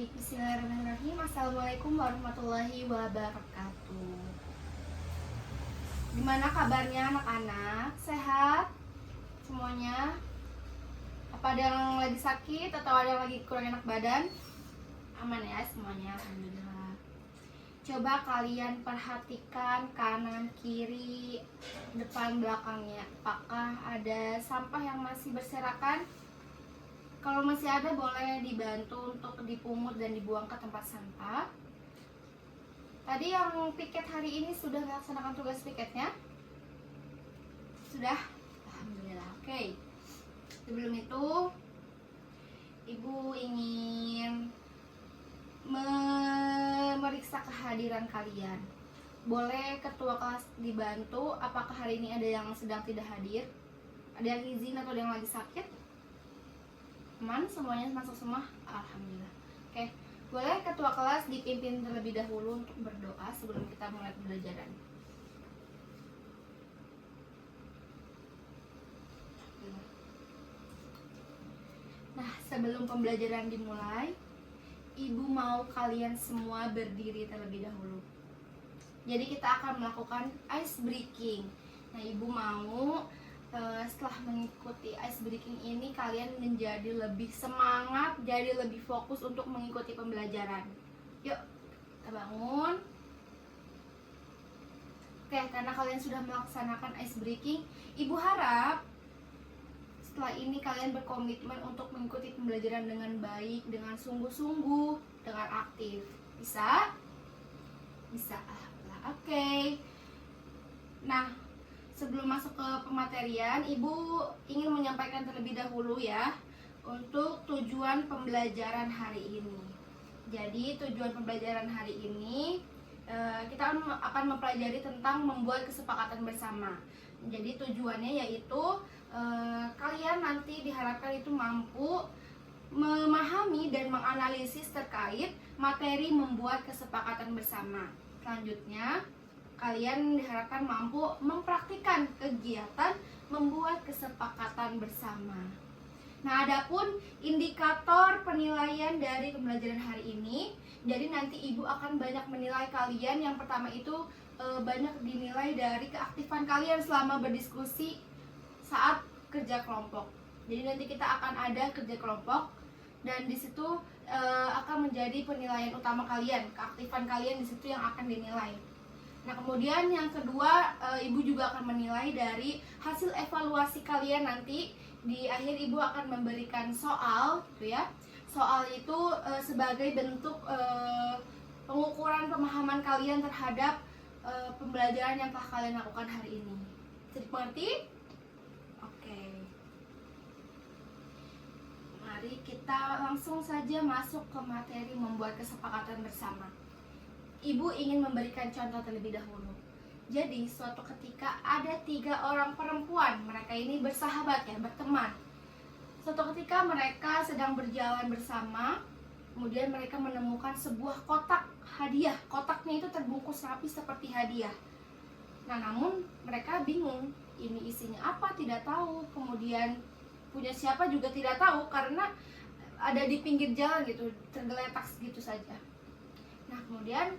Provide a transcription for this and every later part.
Baik, bismillahirrahmanirrahim. Assalamualaikum warahmatullahi wabarakatuh. Gimana kabarnya anak-anak? Sehat? Semuanya? Apa ada yang lagi sakit atau ada yang lagi kurang enak badan? Aman ya semuanya, alhamdulillah. Coba kalian perhatikan kanan, kiri, depan, belakangnya. Apakah ada sampah yang masih berserakan? Kalau masih ada boleh dibantu untuk dipungut dan dibuang ke tempat sampah. Tadi yang piket hari ini sudah melaksanakan tugas piketnya? Sudah? Alhamdulillah. Oke. Sebelum itu, Ibu ingin memeriksa kehadiran kalian. Boleh ketua kelas dibantu apakah hari ini ada yang sedang tidak hadir? Ada yang izin atau ada yang lagi sakit? Aman, semuanya masuk semua? Alhamdulillah. Oke, boleh ketua kelas dipimpin terlebih dahulu untuk berdoa sebelum kita mulai pembelajaran. Nah, sebelum pembelajaran dimulai, Ibu mau kalian semua berdiri terlebih dahulu. Jadi kita akan melakukan ice breaking. Nah, Ibu mau setelah mengikuti ice breaking ini kalian menjadi lebih semangat, jadi lebih fokus untuk mengikuti pembelajaran. Yuk, kita bangun. Oke, karena kalian sudah melaksanakan ice breaking, Ibu harap setelah ini kalian berkomitmen untuk mengikuti pembelajaran dengan baik, dengan sungguh-sungguh, dengan aktif. Bisa? Bisa. Oke. Nah, sebelum masuk ke pematerian, Ibu ingin menyampaikan terlebih dahulu ya untuk tujuan pembelajaran hari ini. Jadi tujuan pembelajaran hari ini kita akan mempelajari tentang membuat kesepakatan bersama. Jadi tujuannya yaitu kalian nanti diharapkan itu mampu memahami dan menganalisis terkait materi membuat kesepakatan bersama. Selanjutnya, kalian diharapkan mampu mempraktikkan kegiatan membuat kesepakatan bersama. Nah, adapun indikator penilaian dari pembelajaran hari ini, jadi nanti Ibu akan banyak menilai kalian. Yang pertama itu banyak dinilai dari keaktifan kalian selama berdiskusi saat kerja kelompok. Jadi nanti kita akan ada kerja kelompok dan di situ akan menjadi penilaian utama kalian. Keaktifan kalian di situ yang akan dinilai. Nah, kemudian yang kedua, Ibu juga akan menilai dari hasil evaluasi kalian nanti. Di akhir Ibu akan memberikan soal, gitu ya. Soal itu sebagai bentuk pengukuran pemahaman kalian terhadap pembelajaran yang telah kalian lakukan hari ini. Jadi mengerti? Oke. Mari kita langsung saja masuk ke materi membuat kesepakatan bersama. Ibu ingin memberikan contoh terlebih dahulu. Jadi suatu ketika ada 3 orang perempuan, mereka ini bersahabat ya, berteman. Suatu ketika mereka sedang berjalan bersama, kemudian mereka menemukan sebuah kotak hadiah. Kotaknya itu terbungkus rapi seperti hadiah. Nah, namun mereka bingung, ini isinya apa tidak tahu. Kemudian punya siapa juga tidak tahu karena ada di pinggir jalan gitu, tergeletak gitu saja. Nah, kemudian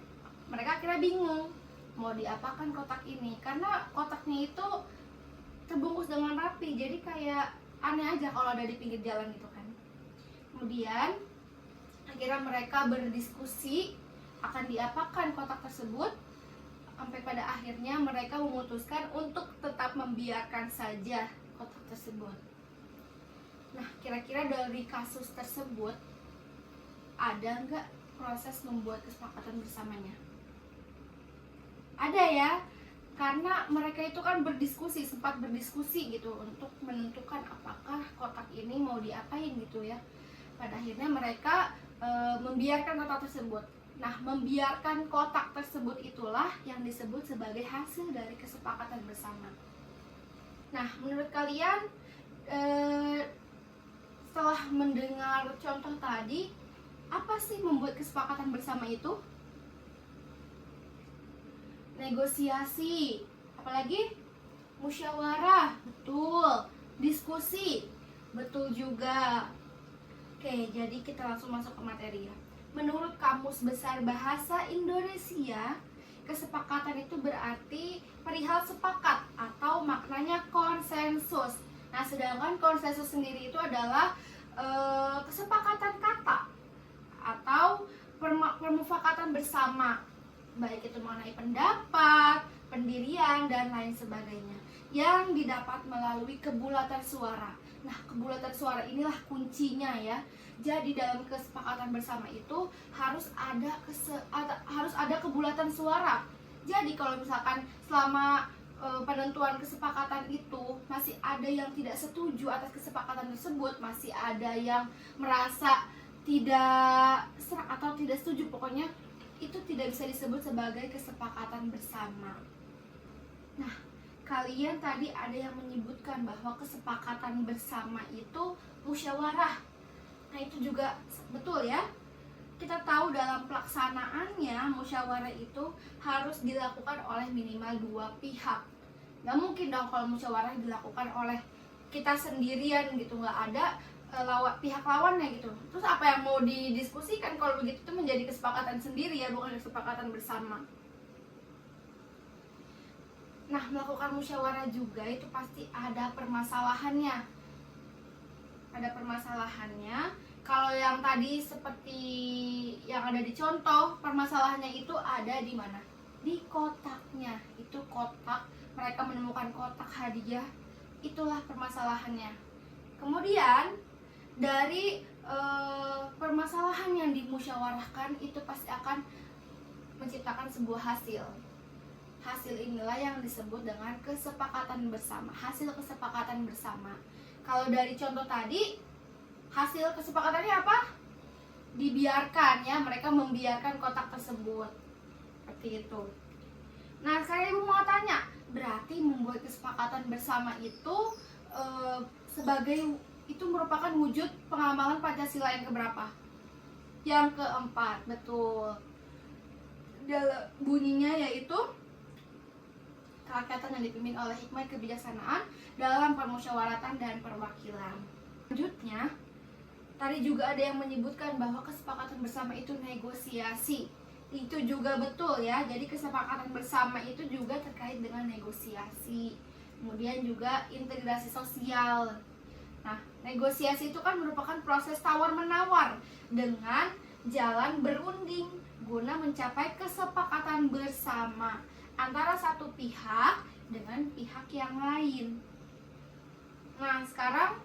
mereka akhirnya bingung mau diapakan kotak ini, karena kotaknya itu terbungkus dengan rapi, jadi kayak aneh aja kalau ada di pinggir jalan gitu kan. Kemudian akhirnya mereka berdiskusi akan diapakan kotak tersebut, sampai pada akhirnya mereka memutuskan untuk tetap membiarkan saja kotak tersebut. Nah, kira-kira dari kasus tersebut ada nggak proses membuat kesepakatan bersamanya? Ada ya, karena mereka itu kan berdiskusi, sempat berdiskusi gitu untuk menentukan apakah kotak ini mau diapain gitu ya. Pada akhirnya mereka membiarkan kotak tersebut. Nah, membiarkan kotak tersebut itulah yang disebut sebagai hasil dari kesepakatan bersama. Nah, menurut kalian setelah mendengar contoh tadi, apa sih membuat kesepakatan bersama itu? Negosiasi, apalagi musyawarah, betul. Diskusi, betul juga. Oke, jadi kita langsung masuk ke materi ya. Menurut Kamus Besar Bahasa Indonesia, kesepakatan itu berarti perihal sepakat atau maknanya konsensus. Nah, sedangkan konsensus sendiri itu adalah kesepakatan kata atau permufakatan bersama, baik itu mengenai pendapat, pendirian, dan lain sebagainya, yang didapat melalui kebulatan suara. Nah, kebulatan suara inilah kuncinya ya. Jadi dalam kesepakatan bersama itu harus ada kebulatan suara. Jadi kalau misalkan selama penentuan kesepakatan itu masih ada yang tidak setuju atas kesepakatan tersebut, masih ada yang merasa tidak serak atau tidak setuju, pokoknya itu tidak bisa disebut sebagai kesepakatan bersama. Nah, kalian tadi ada yang menyebutkan bahwa kesepakatan bersama itu musyawarah. Nah, itu juga betul ya. Kita tahu dalam pelaksanaannya musyawarah itu harus dilakukan oleh minimal 2 pihak. Gak mungkin dong kalau musyawarah dilakukan oleh kita sendirian gitu, nggak ada pihak lawannya gitu. Terus apa yang mau didiskusikan kalau begitu? Itu menjadi kesepakatan sendiri ya, bukan kesepakatan bersama. Nah, melakukan musyawarah juga itu pasti ada permasalahannya. Ada permasalahannya. Kalau yang tadi seperti yang ada di contoh, permasalahannya itu ada di mana? Di kotaknya. Itu kotak, mereka menemukan kotak hadiah, itulah permasalahannya. Kemudian dari permasalahan yang dimusyawarahkan itu pasti akan menciptakan sebuah hasil. Hasil inilah yang disebut dengan kesepakatan bersama, hasil kesepakatan bersama. Kalau dari contoh tadi, hasil kesepakatannya apa? Dibiarkan ya, mereka membiarkan kotak tersebut. Seperti itu. Nah, saya mau tanya, berarti membuat kesepakatan bersama itu sebagai itu merupakan wujud pengamalan Pancasila yang keberapa? Yang keempat, betul. Bunyinya yaitu kerakyatan yang dipimpin oleh hikmat kebijaksanaan dalam permusyawaratan dan perwakilan. Selanjutnya, tadi juga ada yang menyebutkan bahwa kesepakatan bersama itu negosiasi. Itu juga betul ya. Jadi kesepakatan bersama itu juga terkait dengan negosiasi. Kemudian juga integrasi sosial. Nah, negosiasi itu kan merupakan proses tawar-menawar dengan jalan berunding guna mencapai kesepakatan bersama antara satu pihak dengan pihak yang lain. Nah, sekarang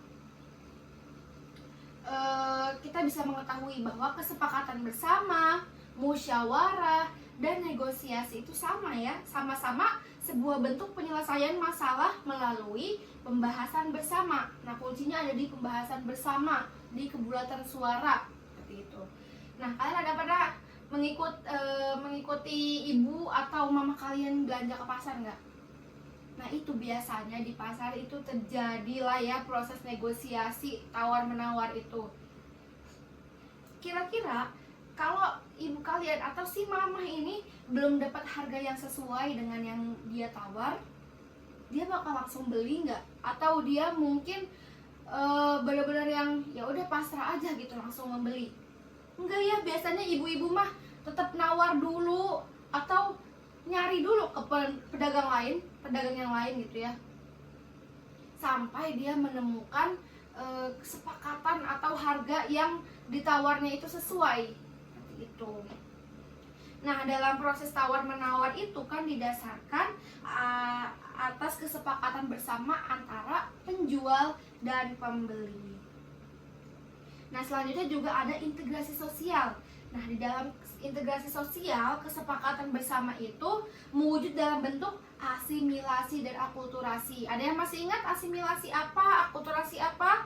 kita bisa mengetahui bahwa kesepakatan bersama, musyawarah, dan negosiasi itu sama ya, sama-sama sebuah bentuk penyelesaian masalah melalui pembahasan bersama. Nah, kuncinya ada di pembahasan bersama, di kebulatan suara, seperti itu. Nah, kalian ada pernah mengikuti ibu atau mama kalian belanja ke pasar nggak? Nah, itu biasanya di pasar itu terjadilah ya proses negosiasi tawar-menawar itu. Kira-kira kalau ibu kalian atau si mama ini belum dapat harga yang sesuai dengan yang dia tawar, dia bakal langsung beli nggak? Atau dia mungkin benar-benar yang ya udah pasrah aja gitu langsung membeli? Enggak ya, biasanya ibu-ibu mah tetap nawar dulu atau nyari dulu ke pedagang yang lain gitu ya, sampai dia menemukan kesepakatan atau harga yang ditawarnya itu sesuai seperti itu. Nah, dalam proses tawar-menawar itu kan didasarkan atas kesepakatan bersama antara penjual dan pembeli. Nah, selanjutnya juga ada integrasi sosial. Nah, di dalam integrasi sosial, kesepakatan bersama itu mewujud dalam bentuk asimilasi dan akulturasi. Ada yang masih ingat asimilasi apa, akulturasi apa?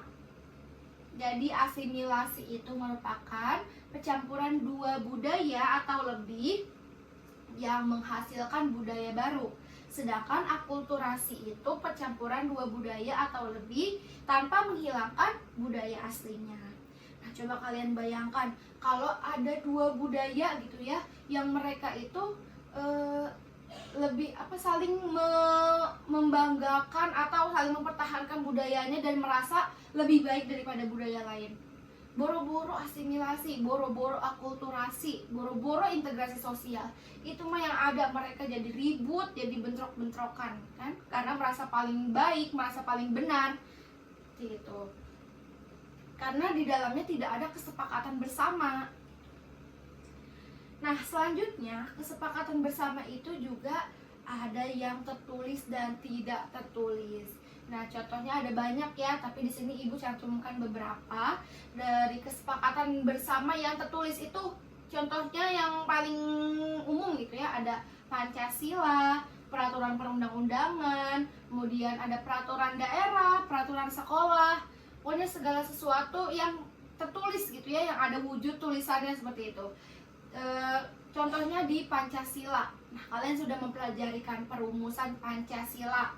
Jadi asimilasi itu merupakan pencampuran dua budaya atau lebih yang menghasilkan budaya baru. Sedangkan akulturasi itu pencampuran dua budaya atau lebih tanpa menghilangkan budaya aslinya. Nah, coba kalian bayangkan kalau ada dua budaya gitu ya, yang mereka itu lebih saling membanggakan atau saling mempertahankan budayanya dan merasa lebih baik daripada budaya lain. boro-boro asimilasi, boro-boro akulturasi, boro-boro integrasi sosial. Itu mah yang ada mereka jadi ribut, jadi bentrok-bentrokan kan, karena merasa paling baik, merasa paling benar gitu. Karena di dalamnya tidak ada kesepakatan bersama. Nah, selanjutnya kesepakatan bersama itu juga ada yang tertulis dan tidak tertulis. Nah, contohnya ada banyak ya, tapi di sini Ibu cantumkan beberapa dari kesepakatan bersama yang tertulis itu. Contohnya yang paling umum gitu ya, ada Pancasila, peraturan perundang-undangan, kemudian ada peraturan daerah, peraturan sekolah. Pokoknya segala sesuatu yang tertulis gitu ya, yang ada wujud tulisannya seperti itu. Contohnya di Pancasila. Nah, kalian sudah mempelajarikan perumusan Pancasila.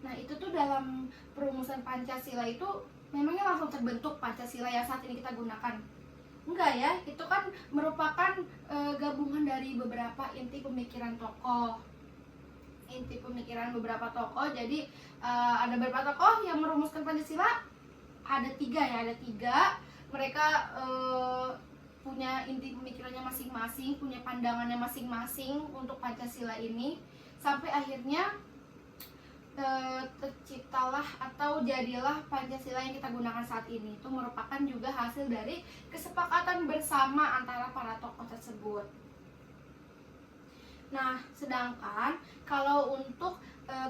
Nah, itu tuh dalam perumusan Pancasila itu memangnya langsung terbentuk Pancasila yang saat ini kita gunakan? Enggak ya, itu kan merupakan gabungan dari beberapa inti pemikiran tokoh. Jadi ada beberapa tokoh yang merumuskan Pancasila. Ada tiga. Mereka punya inti pemikirannya masing-masing, punya pandangannya masing-masing untuk Pancasila ini, sampai akhirnya terciptalah atau jadilah Pancasila yang kita gunakan saat ini. Itu merupakan juga hasil dari kesepakatan bersama antara para tokoh tersebut. Nah, sedangkan kalau untuk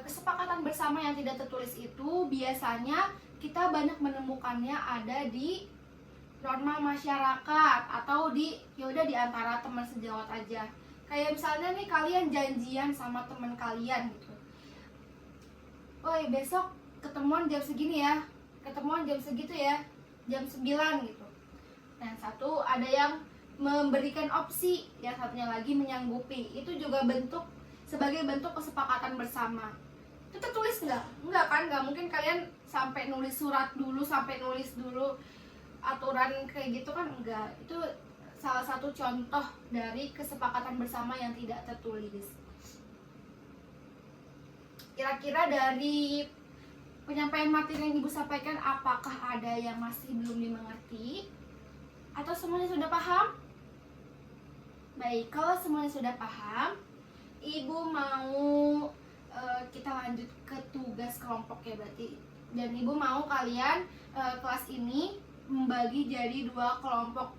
kesepakatan bersama yang tidak tertulis itu biasanya kita banyak menemukannya ada di norma masyarakat atau di antara teman sejawat aja. Kayak misalnya nih, kalian janjian sama teman kalian gitu. Woi, besok ketemuan jam segini ya. Ketemuan jam segitu ya. Jam 9 gitu. Nah, satu ada yang memberikan opsi, yang satunya lagi menyanggupi. Itu juga sebagai bentuk kesepakatan bersama. Itu tertulis nggak? Nggak kan? Nggak mungkin kalian sampai nulis surat dulu, sampai nulis dulu aturan kayak gitu kan, enggak. Itu salah satu contoh dari kesepakatan bersama yang tidak tertulis. Kira-kira dari penyampaian materi yang Ibu sampaikan, apakah ada yang masih belum dimengerti? Atau semuanya sudah paham? Baik, kalau semuanya sudah paham, Ibu mau kita lanjut ke tugas kelompok ya berarti. Dan Ibu mau kalian kelas ini membagi jadi dua kelompok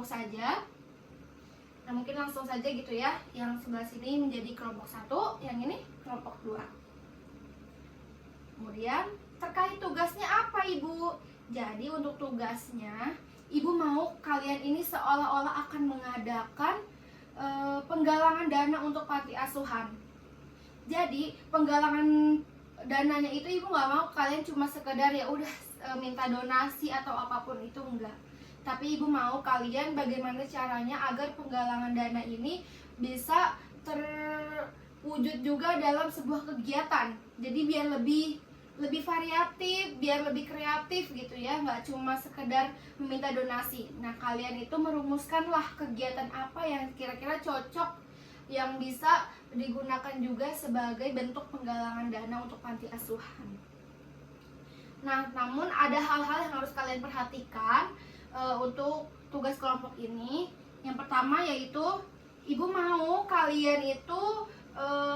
saja. Nah, mungkin langsung saja gitu ya, yang sebelah sini menjadi kelompok 1, yang ini kelompok 2. Kemudian terkait tugasnya apa Ibu? Jadi untuk tugasnya, Ibu mau kalian ini seolah-olah akan mengadakan penggalangan dana untuk panti asuhan. Jadi penggalangan dananya itu Ibu nggak mau kalian cuma sekedar ya udah minta donasi atau apapun itu, enggak. Tapi Ibu mau kalian bagaimana caranya agar penggalangan dana ini bisa terwujud juga dalam sebuah kegiatan. Jadi biar lebih variatif, biar lebih kreatif gitu ya, nggak cuma sekedar meminta donasi. Nah, kalian itu merumuskanlah kegiatan apa yang kira-kira cocok, yang bisa digunakan juga sebagai bentuk penggalangan dana untuk panti asuhan. Nah, namun ada hal-hal yang harus kalian perhatikan untuk tugas kelompok ini. Yang pertama yaitu Ibu mau kalian itu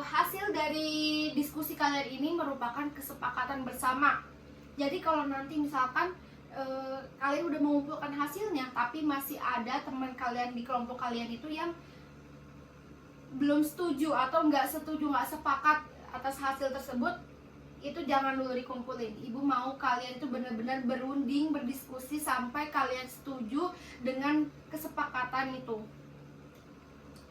hasil dari diskusi kalian ini merupakan kesepakatan bersama. Jadi kalau nanti misalkan kalian udah mengumpulkan hasilnya, tapi masih ada teman kalian di kelompok kalian itu yang belum setuju atau nggak sepakat atas hasil tersebut, itu jangan dulu dikumpulin. Ibu mau kalian itu benar-benar berunding, berdiskusi sampai kalian setuju dengan kesepakatan itu.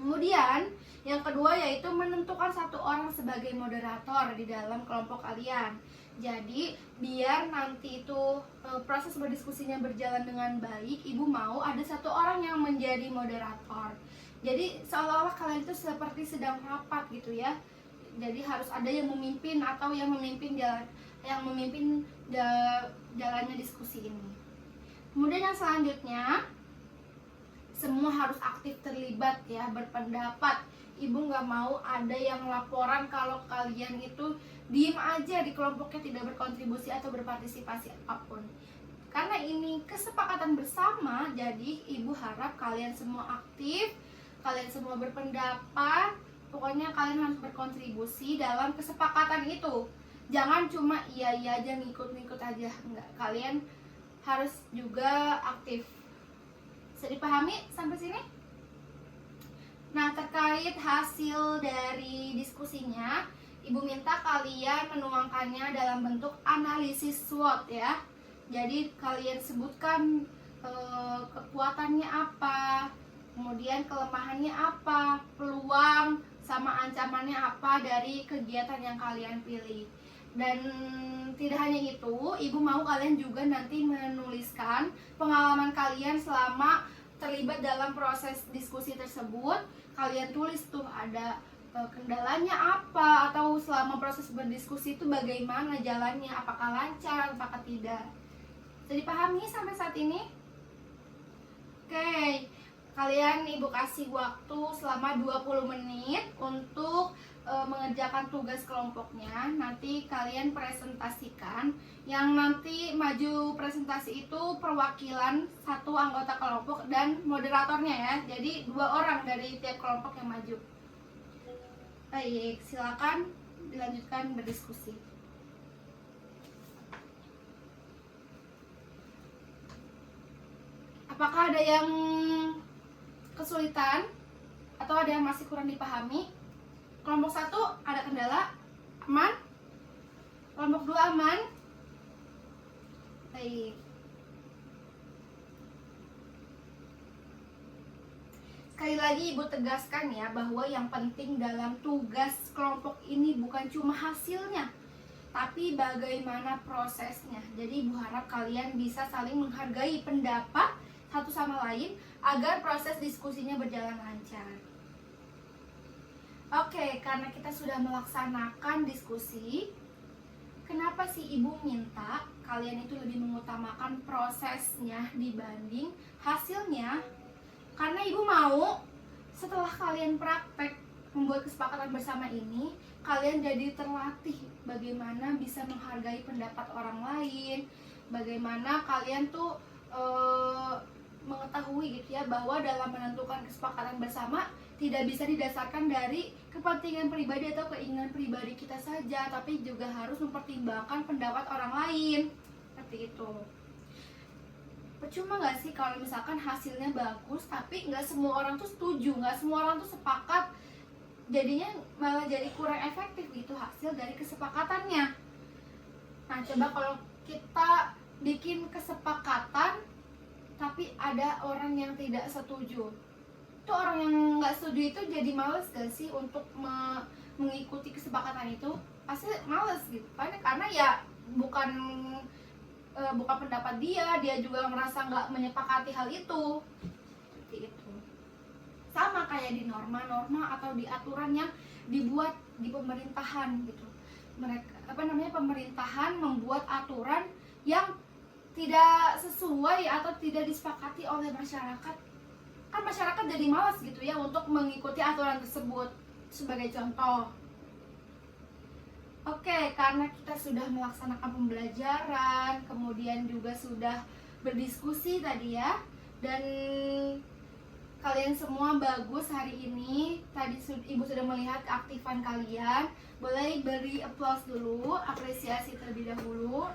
Kemudian yang kedua yaitu menentukan satu orang sebagai moderator di dalam kelompok kalian. Jadi biar nanti itu proses berdiskusinya berjalan dengan baik, Ibu mau ada satu orang yang menjadi moderator. Jadi seolah-olah kalian itu seperti sedang rapat gitu ya. Jadi harus ada yang memimpin atau yang memimpin jalannya diskusi ini. Kemudian yang selanjutnya, semua harus aktif terlibat ya, berpendapat. Ibu nggak mau ada yang laporan kalau kalian itu diem aja di kelompoknya, tidak berkontribusi atau berpartisipasi apapun. Karena ini kesepakatan bersama, jadi ibu harap kalian semua aktif, kalian semua berpendapat, pokoknya kalian harus berkontribusi dalam kesepakatan itu. Jangan cuma iya aja, ngikut aja, enggak. Kalian harus juga aktif. Bisa dipahami sampai sini? Nah, terkait hasil dari diskusinya, ibu minta kalian menuangkannya dalam bentuk analisis SWOT ya. Jadi kalian sebutkan kekuatannya apa, kemudian kelemahannya apa, peluang sama ancamannya apa dari kegiatan yang kalian pilih. Dan tidak hanya itu, ibu mau kalian juga nanti menuliskan pengalaman kalian selama terlibat dalam proses diskusi tersebut. Kalian tulis tuh ada kendalanya apa, atau selama proses berdiskusi itu bagaimana jalannya, apakah lancar, apakah tidak. Bisa dipahami sampai saat ini? Oke, kalian ibu kasih waktu selama 20 menit untuk mengerjakan tugas kelompoknya. Nanti kalian presentasikan. Yang nanti maju presentasi itu perwakilan satu anggota kelompok dan moderatornya ya. Jadi 2 orang dari tiap kelompok yang maju. Baik, silakan dilanjutkan berdiskusi. Apakah ada yang kesulitan atau ada yang masih kurang dipahami? Kelompok 1 ada kendala, aman? Kelompok 2 aman? Baik. Sekali lagi ibu tegaskan ya, bahwa yang penting dalam tugas kelompok ini bukan cuma hasilnya, tapi bagaimana prosesnya. Jadi ibu harap kalian bisa saling menghargai pendapat satu sama lain agar proses diskusinya berjalan lancar. Oke, karena kita sudah melaksanakan diskusi, kenapa sih ibu minta kalian itu lebih mengutamakan prosesnya dibanding hasilnya? Karena ibu mau setelah kalian praktek membuat kesepakatan bersama ini, kalian jadi terlatih bagaimana bisa menghargai pendapat orang lain, bagaimana kalian tuh mengetahui gitu ya, bahwa dalam menentukan kesepakatan bersama tidak bisa didasarkan dari kepentingan pribadi atau keinginan pribadi kita saja, tapi juga harus mempertimbangkan pendapat orang lain. Seperti itu. Percuma nggak sih kalau misalkan hasilnya bagus tapi nggak semua orang tuh setuju, nggak semua orang tuh sepakat, jadinya malah jadi kurang efektif gitu hasil dari kesepakatannya. Nah, coba kalau kita bikin kesepakatan tapi ada orang yang tidak setuju, itu orang yang nggak setuju itu jadi males gak sih untuk mengikuti kesepakatan itu? Pasti males gitu kan, karena ya bukan pendapat dia juga merasa nggak menyepakati hal itu. Seperti itu. Sama kayak di norma-norma atau di aturan yang dibuat di pemerintahan gitu. Pemerintahan membuat aturan yang tidak sesuai atau tidak disepakati oleh masyarakat. Kan masyarakat jadi malas gitu ya untuk mengikuti aturan tersebut. Sebagai contoh, oke, karena kita sudah melaksanakan pembelajaran, kemudian juga sudah berdiskusi tadi ya, dan kalian semua bagus hari ini. Tadi ibu sudah melihat keaktifan kalian. Boleh beri applause dulu, apresiasi terlebih dahulu.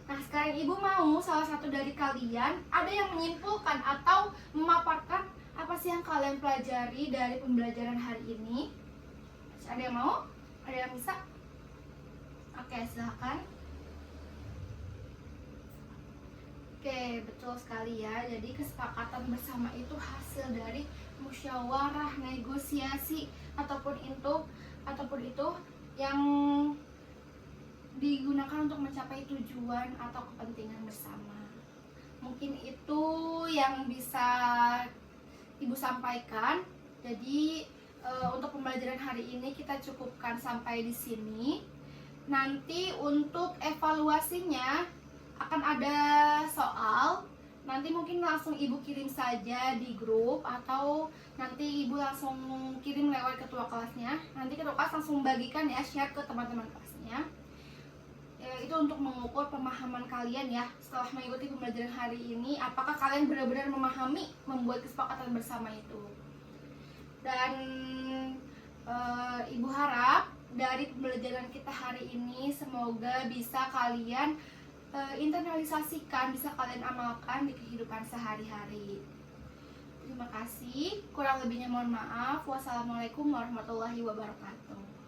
Nah, sekarang ibu mau salah satu dari kalian ada yang menyimpulkan atau memaparkan apa sih yang kalian pelajari dari pembelajaran hari ini. Ada yang mau? Ada yang bisa? Oke, silakan. Oke, betul sekali ya. Jadi kesepakatan bersama itu hasil dari musyawarah, negosiasi ataupun itu yang digunakan untuk mencapai tujuan atau kepentingan bersama. Mungkin itu yang bisa ibu sampaikan. Jadi untuk pembelajaran hari ini kita cukupkan sampai di sini. Nanti untuk evaluasinya akan ada soal. Nanti mungkin langsung ibu kirim saja di grup, atau nanti ibu langsung kirim lewat ketua kelasnya. Nanti ketua kelas langsung bagikan ya, share ke teman-teman kelasnya. itu untuk mengukur pemahaman kalian ya setelah mengikuti pembelajaran hari ini, apakah kalian benar-benar memahami membuat kesepakatan bersama itu. Dan Ibu harap dari pembelajaran kita hari ini semoga bisa kalian internalisasikan, bisa kalian amalkan di kehidupan sehari-hari. Terima kasih, kurang lebihnya mohon maaf. Wassalamualaikum warahmatullahi wabarakatuh.